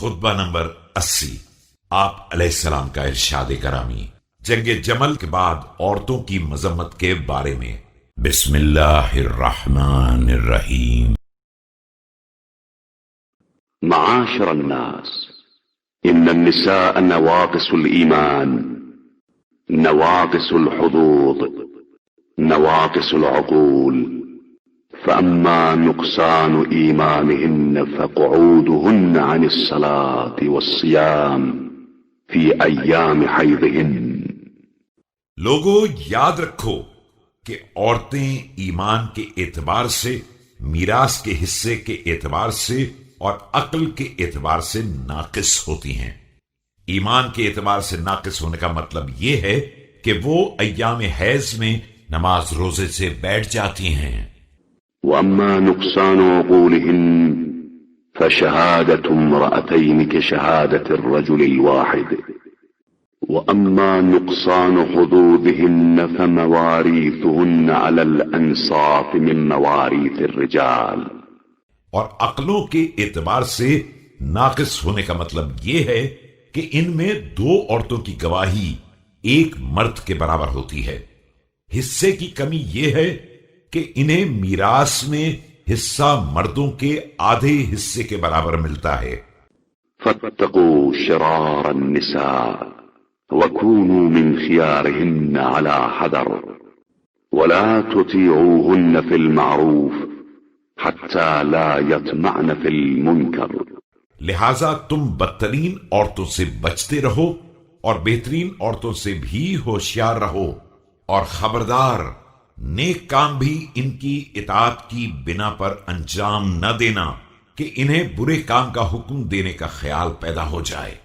خطبہ نمبر 80۔ آپ علیہ السلام کا ارشاد کرامی جنگ جمل کے بعد عورتوں کی مذمت کے بارے میں۔ بسم اللہ الرحمن الرحیم۔ معاشر الناس، إن النساء نواقص الإيمان، نواقص الحظوظ، نواقص العقول، فأما نقصان إيمانهن فقعودهن عن الصلاة والصيام في أيام حيضهن۔ لوگوں یاد رکھو کہ عورتیں ایمان کے اعتبار سے، میراث کے حصے کے اعتبار سے اور عقل کے اعتبار سے ناقص ہوتی ہیں۔ ایمان کے اعتبار سے ناقص ہونے کا مطلب یہ ہے کہ وہ ایام حیض میں نماز روزے سے بیٹھ جاتی ہیں۔ وأما نقصان عقولهن فشهادة امرأتين كشهادة الرجل الواحد، وأما نقصان حظوظهن فمواريثهن على الأنصاف من مواريث الرجال۔ اور عقلوں کے اعتبار سے ناقص ہونے کا مطلب یہ ہے کہ ان میں دو عورتوں کی گواہی ایک مرد کے برابر ہوتی ہے۔ حصے کی کمی یہ ہے کہ انہیں میراث میں حصہ مردوں کے آدھے حصے کے برابر ملتا ہے۔ فاتقوا شرار النساء وكونوا من خيارهن على حذر، ولا تطيعوهن في المعروف حتى لا يطمعن في المنكر۔ لہذا تم بدترین عورتوں سے بچتے رہو اور بہترین عورتوں سے بھی ہوشیار رہو، اور خبردار نیک کام بھی ان کی اطاعت کی بنا پر انجام نہ دینا کہ انہیں برے کام کا حکم دینے کا خیال پیدا ہو جائے۔